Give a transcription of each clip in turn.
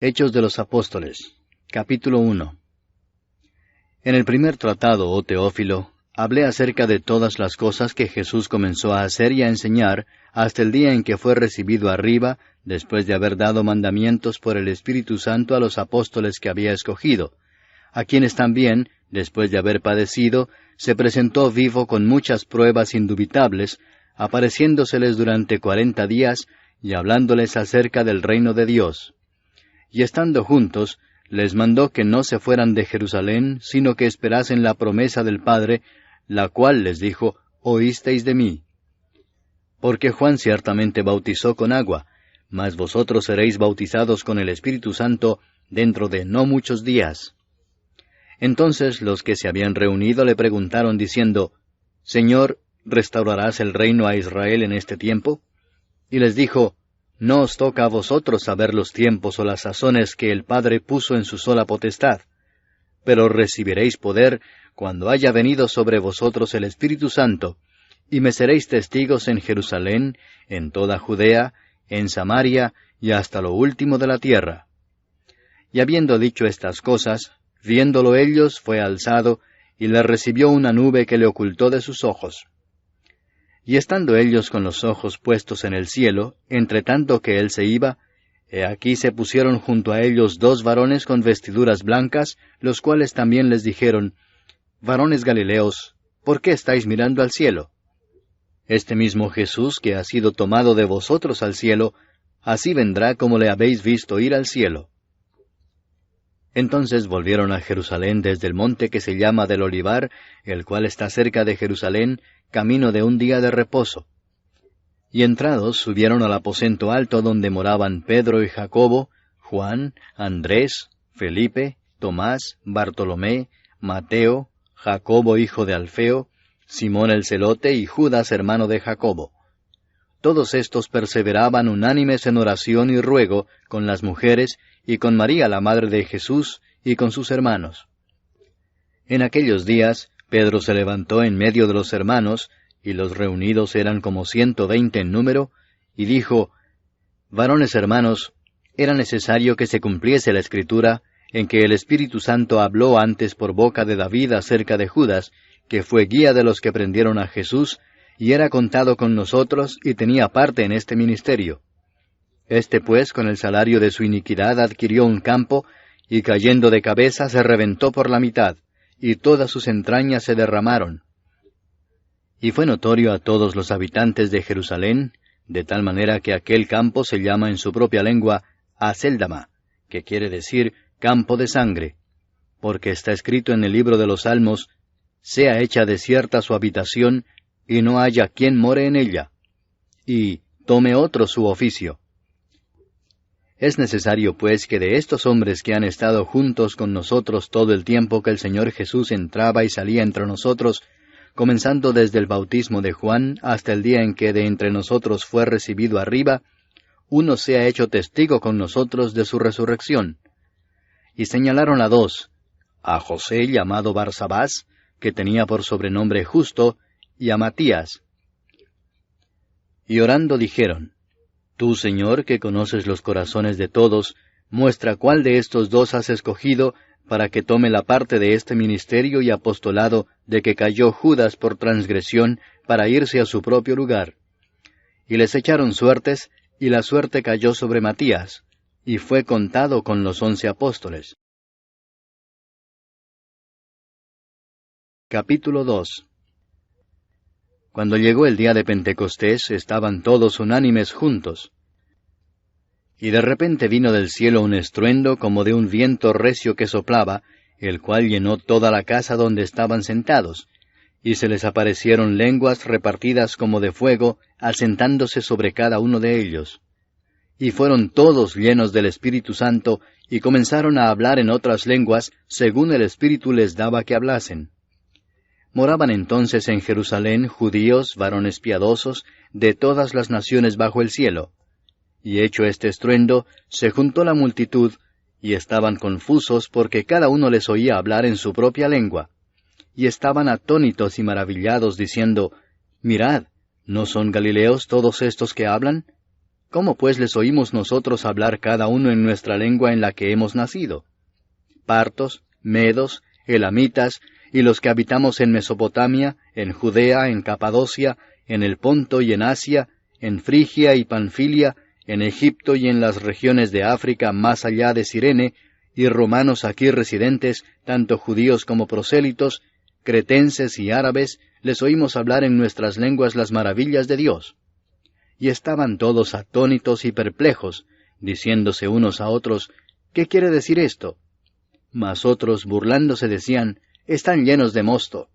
Hechos de los Apóstoles, capítulo 1. En el primer tratado, oh Teófilo, hablé acerca de todas las cosas que Jesús comenzó a hacer y a enseñar hasta el día en que fue recibido arriba, después de haber dado mandamientos por el Espíritu Santo a los apóstoles que había escogido, a quienes también, después de haber padecido, se presentó vivo con muchas pruebas indubitables, apareciéndoseles durante 40 días y hablándoles acerca del reino de Dios. Y estando juntos, les mandó que no se fueran de Jerusalén, sino que esperasen la promesa del Padre, la cual les dijo, oísteis de mí. Porque Juan ciertamente bautizó con agua, mas vosotros seréis bautizados con el Espíritu Santo dentro de no muchos días. Entonces los que se habían reunido le preguntaron diciendo, Señor, ¿restaurarás el reino a Israel en este tiempo? Y les dijo, no os toca a vosotros saber los tiempos o las sazones que el Padre puso en su sola potestad, pero recibiréis poder cuando haya venido sobre vosotros el Espíritu Santo, y me seréis testigos en Jerusalén, en toda Judea, en Samaria, y hasta lo último de la tierra. Y habiendo dicho estas cosas, viéndolo ellos, fue alzado, y le recibió una nube que le ocultó de sus ojos. Y estando ellos con los ojos puestos en el cielo, entre tanto que él se iba, he aquí se pusieron junto a ellos 2 varones con vestiduras blancas, los cuales también les dijeron, Varones Galileos, ¿por qué estáis mirando al cielo? Este mismo Jesús que ha sido tomado de vosotros al cielo, así vendrá como le habéis visto ir al cielo. Entonces volvieron a Jerusalén desde el monte que se llama del Olivar, el cual está cerca de Jerusalén, camino de un día de reposo. Y entrados subieron al aposento alto donde moraban Pedro y Jacobo, Juan, Andrés, Felipe, Tomás, Bartolomé, Mateo, Jacobo hijo de Alfeo, Simón el celote y Judas hermano de Jacobo. Todos estos perseveraban unánimes en oración y ruego con las mujeres y con María la madre de Jesús y con sus hermanos. En aquellos días Pedro se levantó en medio de los hermanos, y los reunidos eran como 120 en número, y dijo, Varones hermanos, era necesario que se cumpliese la Escritura, en que el Espíritu Santo habló antes por boca de David acerca de Judas, que fue guía de los que prendieron a Jesús, y era contado con nosotros, y tenía parte en este ministerio. Este pues con el salario de su iniquidad adquirió un campo, y cayendo de cabeza se reventó por la mitad, y todas sus entrañas se derramaron. Y fue notorio a todos los habitantes de Jerusalén, de tal manera que aquel campo se llama en su propia lengua Acéldama, que quiere decir campo de sangre, porque está escrito en el libro de los Salmos, sea hecha desierta su habitación, y no haya quien more en ella, y tome otro su oficio. Es necesario, pues, que de estos hombres que han estado juntos con nosotros todo el tiempo que el Señor Jesús entraba y salía entre nosotros, comenzando desde el bautismo de Juan hasta el día en que de entre nosotros fue recibido arriba, uno sea hecho testigo con nosotros de su resurrección. Y señalaron a 2, a José llamado Barsabás, que tenía por sobrenombre Justo, y a Matías. Y orando dijeron, Tú, Señor, que conoces los corazones de todos, muestra cuál de estos 2 has escogido, para que tome la parte de este ministerio y apostolado de que cayó Judas por transgresión, para irse a su propio lugar. Y les echaron suertes, y la suerte cayó sobre Matías, y fue contado con los 11 apóstoles. Capítulo 2. Cuando llegó el día de Pentecostés, estaban todos unánimes juntos. Y de repente vino del cielo un estruendo como de un viento recio que soplaba, el cual llenó toda la casa donde estaban sentados, y se les aparecieron lenguas repartidas como de fuego, asentándose sobre cada uno de ellos. Y fueron todos llenos del Espíritu Santo, y comenzaron a hablar en otras lenguas, según el Espíritu les daba que hablasen. Moraban entonces en Jerusalén judíos, varones piadosos, de todas las naciones bajo el cielo. Y hecho este estruendo, se juntó la multitud, y estaban confusos porque cada uno les oía hablar en su propia lengua. Y estaban atónitos y maravillados, diciendo, Mirad, ¿no son Galileos todos estos que hablan? ¿Cómo pues les oímos nosotros hablar cada uno en nuestra lengua en la que hemos nacido? Partos, medos, elamitas, y los que habitamos en Mesopotamia, en Judea, en Capadocia, en el Ponto y en Asia, en Frigia y Panfilia, en Egipto y en las regiones de África más allá de Cirene, y romanos aquí residentes, tanto judíos como prosélitos, cretenses y árabes, les oímos hablar en nuestras lenguas las maravillas de Dios. Y estaban todos atónitos y perplejos, diciéndose unos a otros, ¿qué quiere decir esto? Mas otros, burlándose, decían, están llenos de mosto.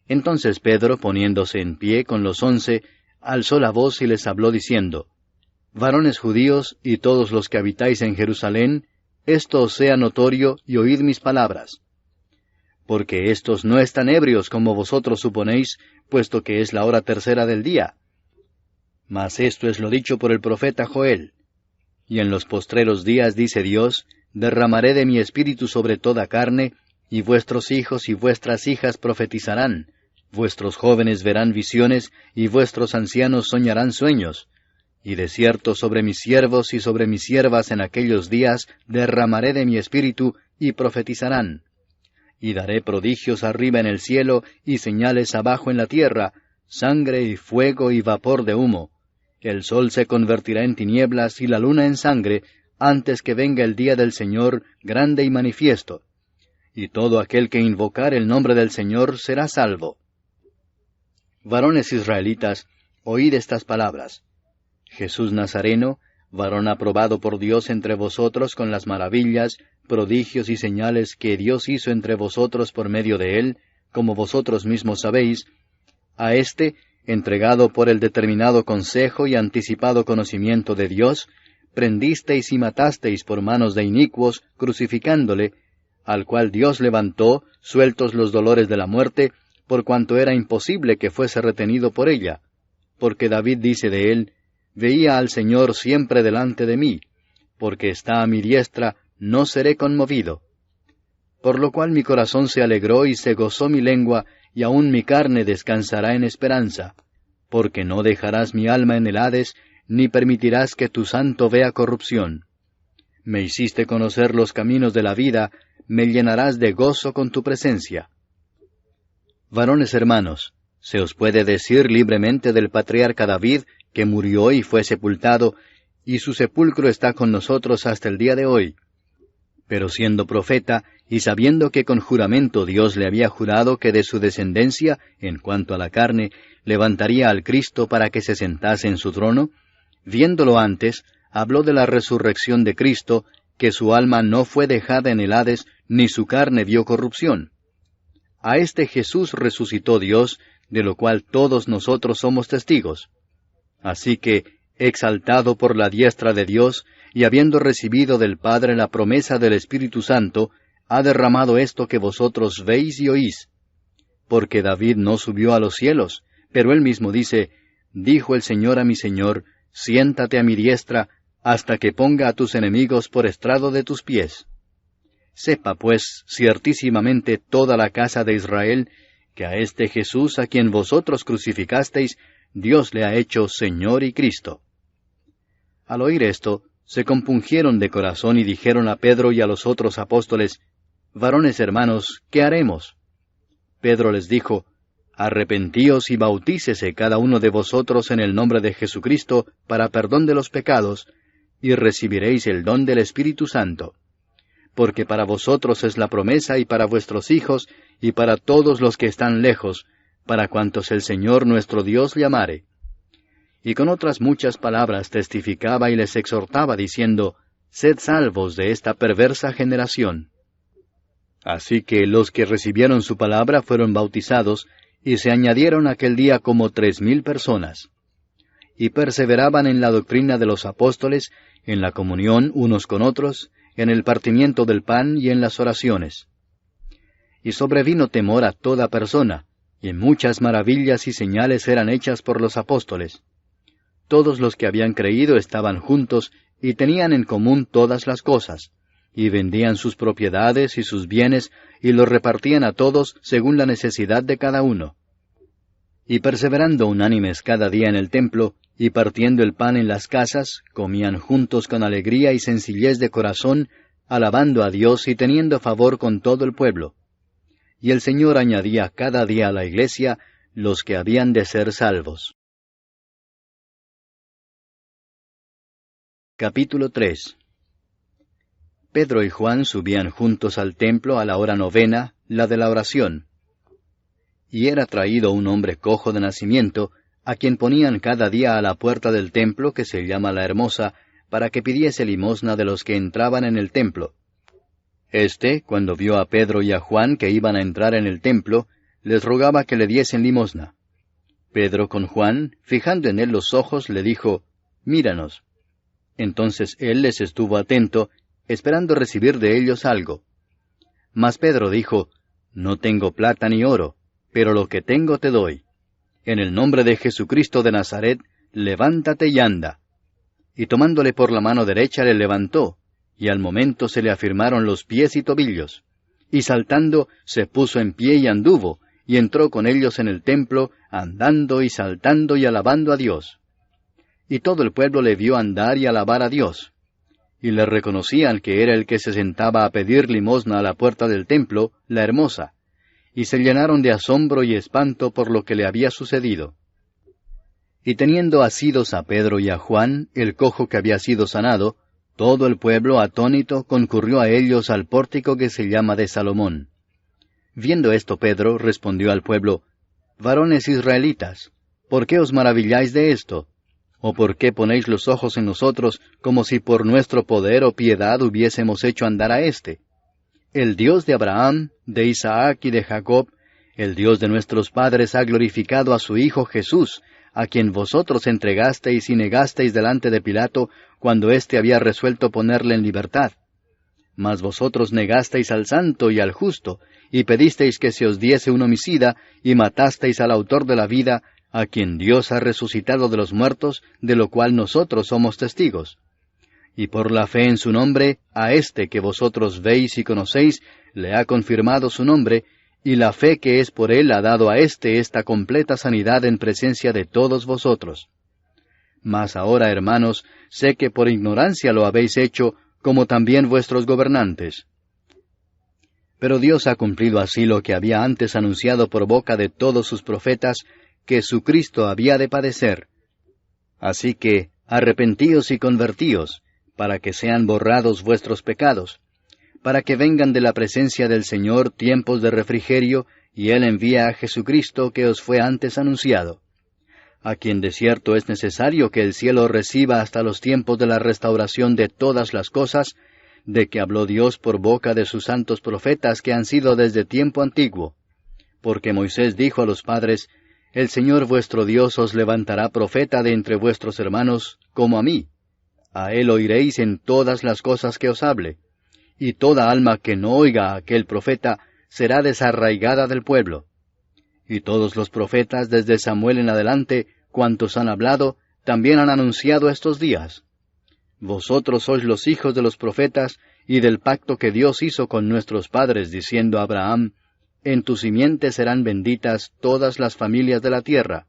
Entonces Pedro, poniéndose en pie con los 11, alzó la voz y les habló diciendo, Varones judíos y todos los que habitáis en Jerusalén, esto os sea notorio y oíd mis palabras. Porque éstos no están ebrios como vosotros suponéis, puesto que es la hora tercera del día. Mas esto es lo dicho por el profeta Joel. Y en los postreros días, dice Dios, derramaré de mi espíritu sobre toda carne, y vuestros hijos y vuestras hijas profetizarán, vuestros jóvenes verán visiones, y vuestros ancianos soñarán sueños. Y de cierto sobre mis siervos y sobre mis siervas en aquellos días derramaré de mi espíritu, y profetizarán. Y daré prodigios arriba en el cielo, y señales abajo en la tierra, sangre y fuego y vapor de humo. El sol se convertirá en tinieblas y la luna en sangre, antes que venga el día del Señor grande y manifiesto. Y todo aquel que invocar el nombre del Señor será salvo. Varones israelitas, oíd estas palabras. Jesús Nazareno, varón aprobado por Dios entre vosotros con las maravillas, prodigios y señales que Dios hizo entre vosotros por medio de él, como vosotros mismos sabéis, a éste, entregado por el determinado consejo y anticipado conocimiento de Dios, prendisteis y matasteis por manos de inicuos, crucificándole, al cual Dios levantó, sueltos los dolores de la muerte, por cuanto era imposible que fuese retenido por ella. Porque David dice de él, Veía al Señor siempre delante de mí, porque está a mi diestra, no seré conmovido. Por lo cual mi corazón se alegró y se gozó mi lengua, y aun mi carne descansará en esperanza, porque no dejarás mi alma en el Hades, ni permitirás que tu santo vea corrupción. Me hiciste conocer los caminos de la vida, me llenarás de gozo con tu presencia. Varones hermanos, se os puede decir libremente del patriarca David, que murió y fue sepultado, y su sepulcro está con nosotros hasta el día de hoy. Pero siendo profeta, y sabiendo que con juramento Dios le había jurado que de su descendencia, en cuanto a la carne, levantaría al Cristo para que se sentase en su trono, viéndolo antes, habló de la resurrección de Cristo, que su alma no fue dejada en el Hades, ni su carne vio corrupción. A este Jesús resucitó Dios, de lo cual todos nosotros somos testigos. Así que, exaltado por la diestra de Dios, y habiendo recibido del Padre la promesa del Espíritu Santo, ha derramado esto que vosotros veis y oís. Porque David no subió a los cielos, pero él mismo dice, Dijo el Señor a mi Señor, Siéntate a mi diestra, hasta que ponga a tus enemigos por estrado de tus pies. Sepa, pues, ciertísimamente toda la casa de Israel, que a este Jesús a quien vosotros crucificasteis, Dios le ha hecho Señor y Cristo. Al oír esto, se compungieron de corazón y dijeron a Pedro y a los otros apóstoles, Varones hermanos, ¿qué haremos? Pedro les dijo, Arrepentíos y bautícese cada uno de vosotros en el nombre de Jesucristo para perdón de los pecados, y recibiréis el don del Espíritu Santo. Porque para vosotros es la promesa y para vuestros hijos y para todos los que están lejos, para cuantos el Señor nuestro Dios llamare. Y con otras muchas palabras testificaba y les exhortaba diciendo, Sed salvos de esta perversa generación. Así que los que recibieron su palabra fueron bautizados, y se añadieron aquel día como 3,000 personas. Y perseveraban en la doctrina de los apóstoles, en la comunión unos con otros, en el partimiento del pan y en las oraciones. Y sobrevino temor a toda persona, y muchas maravillas y señales eran hechas por los apóstoles. Todos los que habían creído estaban juntos, y tenían en común todas las cosas, y vendían sus propiedades y sus bienes, y los repartían a todos según la necesidad de cada uno. Y perseverando unánimes cada día en el templo, y partiendo el pan en las casas, comían juntos con alegría y sencillez de corazón, alabando a Dios y teniendo favor con todo el pueblo. Y el Señor añadía cada día a la iglesia los que habían de ser salvos. Capítulo 3. Pedro y Juan subían juntos al templo a la hora novena, la de la oración. Y era traído un hombre cojo de nacimiento, a quien ponían cada día a la puerta del templo que se llama la Hermosa, para que pidiese limosna de los que entraban en el templo. Este, cuando vio a Pedro y a Juan que iban a entrar en el templo, les rogaba que le diesen limosna. Pedro con Juan, fijando en él los ojos, le dijo, Míranos. Entonces él les estuvo atento, esperando recibir de ellos algo. Mas Pedro dijo, No tengo plata ni oro, pero lo que tengo te doy. En el nombre de Jesucristo de Nazaret, levántate y anda. Y tomándole por la mano derecha le levantó, y al momento se le afirmaron los pies y tobillos. Y saltando, se puso en pie y anduvo, y entró con ellos en el templo, andando y saltando y alabando a Dios. Y todo el pueblo le vio andar y alabar a Dios. Y le reconocían que era el que se sentaba a pedir limosna a la puerta del templo, la Hermosa, y se llenaron de asombro y espanto por lo que le había sucedido. Y teniendo asidos a Pedro y a Juan, el cojo que había sido sanado, todo el pueblo atónito concurrió a ellos al pórtico que se llama de Salomón. Viendo esto Pedro respondió al pueblo, Varones israelitas, ¿por qué os maravilláis de esto? ¿O por qué ponéis los ojos en nosotros como si por nuestro poder o piedad hubiésemos hecho andar a éste? El Dios de Abraham, de Isaac y de Jacob, el Dios de nuestros padres ha glorificado a su Hijo Jesús, a quien vosotros entregasteis y negasteis delante de Pilato, cuando éste había resuelto ponerle en libertad. Mas vosotros negasteis al santo y al justo, y pedisteis que se os diese un homicida, y matasteis al autor de la vida, a quien Dios ha resucitado de los muertos, de lo cual nosotros somos testigos. Y por la fe en su nombre, a éste que vosotros veis y conocéis, le ha confirmado su nombre, y la fe que es por él ha dado a éste esta completa sanidad en presencia de todos vosotros. Mas ahora, hermanos, sé que por ignorancia lo habéis hecho, como también vuestros gobernantes. Pero Dios ha cumplido así lo que había antes anunciado por boca de todos sus profetas, que su Cristo había de padecer. Así que, arrepentíos y convertíos, para que sean borrados vuestros pecados, para que vengan de la presencia del Señor tiempos de refrigerio, y Él envía a Jesucristo que os fue antes anunciado, a quien de cierto es necesario que el cielo reciba hasta los tiempos de la restauración de todas las cosas, de que habló Dios por boca de sus santos profetas que han sido desde tiempo antiguo. Porque Moisés dijo a los padres, El Señor vuestro Dios os levantará profeta de entre vuestros hermanos, como a mí. A él oiréis en todas las cosas que os hable. Y toda alma que no oiga a aquel profeta será desarraigada del pueblo. Y todos los profetas desde Samuel en adelante, cuantos han hablado, también han anunciado estos días. Vosotros sois los hijos de los profetas y del pacto que Dios hizo con nuestros padres, diciendo a Abraham, En tu simiente serán benditas todas las familias de la tierra.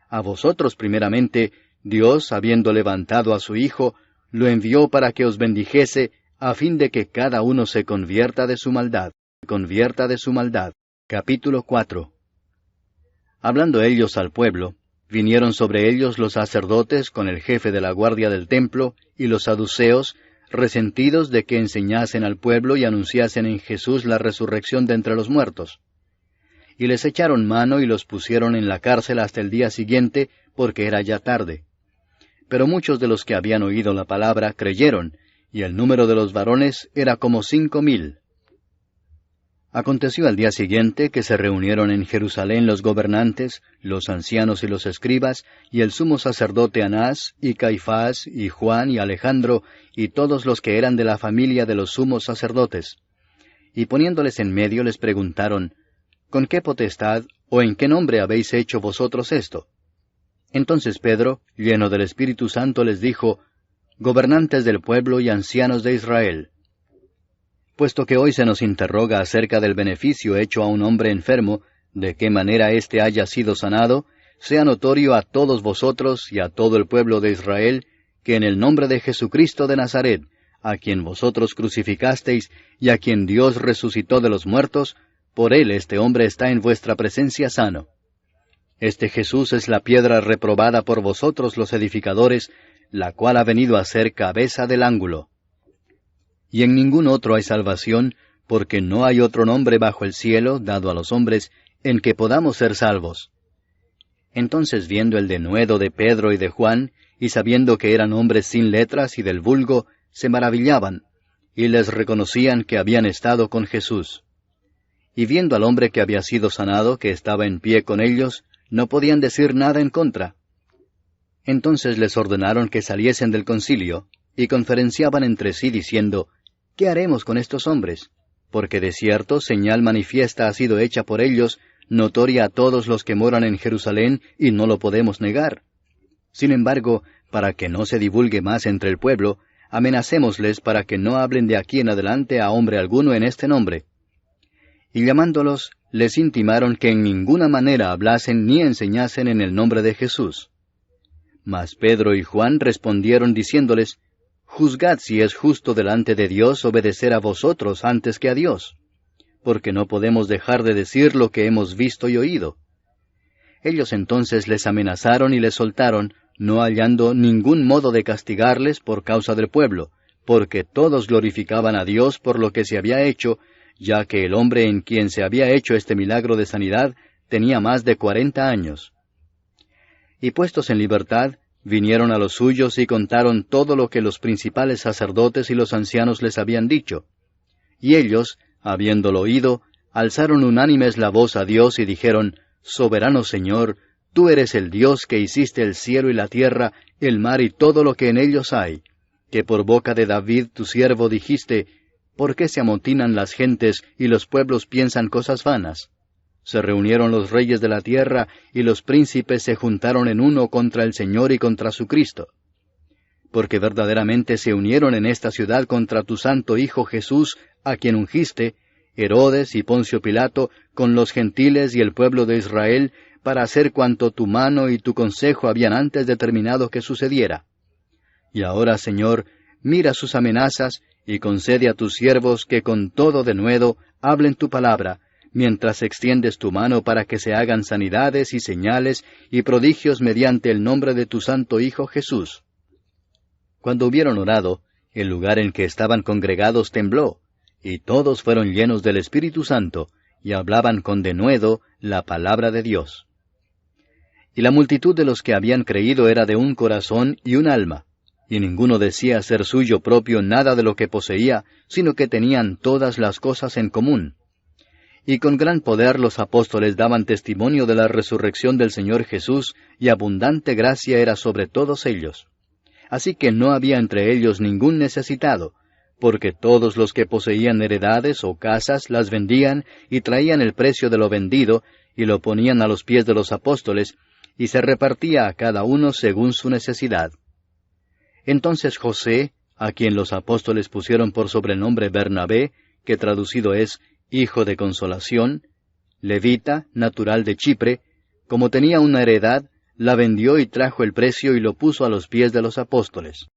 A vosotros primeramente, Dios, habiendo levantado a su Hijo, lo envió para que os bendijese, a fin de que cada uno se convierta de su maldad. Capítulo 4. Hablando ellos al pueblo, vinieron sobre ellos los sacerdotes con el jefe de la guardia del templo y los saduceos, resentidos de que enseñasen al pueblo y anunciasen en Jesús la resurrección de entre los muertos. Y les echaron mano y los pusieron en la cárcel hasta el día siguiente, porque era ya tarde. Pero muchos de los que habían oído la palabra creyeron, y el número de los varones era como 5,000. Aconteció al día siguiente que se reunieron en Jerusalén los gobernantes, los ancianos y los escribas, y el sumo sacerdote Anás, y Caifás, y Juan, y Alejandro, y todos los que eran de la familia de los sumos sacerdotes. Y poniéndoles en medio les preguntaron, ¿Con qué potestad o en qué nombre habéis hecho vosotros esto? Entonces Pedro, lleno del Espíritu Santo, les dijo, Gobernantes del pueblo y ancianos de Israel, puesto que hoy se nos interroga acerca del beneficio hecho a un hombre enfermo, de qué manera éste haya sido sanado, sea notorio a todos vosotros y a todo el pueblo de Israel, que en el nombre de Jesucristo de Nazaret, a quien vosotros crucificasteis y a quien Dios resucitó de los muertos, por él este hombre está en vuestra presencia sano. Este Jesús es la piedra reprobada por vosotros los edificadores, la cual ha venido a ser cabeza del ángulo. Y en ningún otro hay salvación, porque no hay otro nombre bajo el cielo dado a los hombres en que podamos ser salvos. Entonces, viendo el denuedo de Pedro y de Juan, y sabiendo que eran hombres sin letras y del vulgo, se maravillaban, y les reconocían que habían estado con Jesús. Y viendo al hombre que había sido sanado, que estaba en pie con ellos, no podían decir nada en contra. Entonces les ordenaron que saliesen del concilio, y conferenciaban entre sí diciendo, ¿qué haremos con estos hombres? Porque de cierto señal manifiesta ha sido hecha por ellos, notoria a todos los que moran en Jerusalén, y no lo podemos negar. Sin embargo, para que no se divulgue más entre el pueblo, amenacémosles para que no hablen de aquí en adelante a hombre alguno en este nombre. Y llamándolos, les intimaron que en ninguna manera hablasen ni enseñasen en el nombre de Jesús. Mas Pedro y Juan respondieron diciéndoles, Juzgad si es justo delante de Dios obedecer a vosotros antes que a Dios, porque no podemos dejar de decir lo que hemos visto y oído. Ellos entonces les amenazaron y les soltaron, no hallando ningún modo de castigarles por causa del pueblo, porque todos glorificaban a Dios por lo que se había hecho, ya que el hombre en quien se había hecho este milagro de sanidad tenía más de 40 años. Y puestos en libertad, vinieron a los suyos y contaron todo lo que los principales sacerdotes y los ancianos les habían dicho. Y ellos, habiéndolo oído, alzaron unánimes la voz a Dios y dijeron, Soberano Señor, tú eres el Dios que hiciste el cielo y la tierra, el mar y todo lo que en ellos hay, que por boca de David tu siervo dijiste, ¿por qué se amotinan las gentes y los pueblos piensan cosas vanas? Se reunieron los reyes de la tierra y los príncipes se juntaron en uno contra el Señor y contra su Cristo. Porque verdaderamente se unieron en esta ciudad contra tu santo Hijo Jesús, a quien ungiste, Herodes y Poncio Pilato, con los gentiles y el pueblo de Israel, para hacer cuanto tu mano y tu consejo habían antes determinado que sucediera. Y ahora, Señor, mira sus amenazas, y concede a tus siervos que con todo denuedo hablen tu palabra, mientras extiendes tu mano para que se hagan sanidades y señales y prodigios mediante el nombre de tu santo Hijo Jesús. Cuando hubieron orado, el lugar en que estaban congregados tembló, y todos fueron llenos del Espíritu Santo, y hablaban con denuedo la palabra de Dios. Y la multitud de los que habían creído era de un corazón y un alma, y ninguno decía ser suyo propio nada de lo que poseía, sino que tenían todas las cosas en común. Y con gran poder los apóstoles daban testimonio de la resurrección del Señor Jesús, y abundante gracia era sobre todos ellos. Así que no había entre ellos ningún necesitado, porque todos los que poseían heredades o casas las vendían y traían el precio de lo vendido, y lo ponían a los pies de los apóstoles, y se repartía a cada uno según su necesidad. Entonces José, a quien los apóstoles pusieron por sobrenombre Bernabé, que traducido es Hijo de Consolación, levita, natural de Chipre, como tenía una heredad, la vendió y trajo el precio y lo puso a los pies de los apóstoles.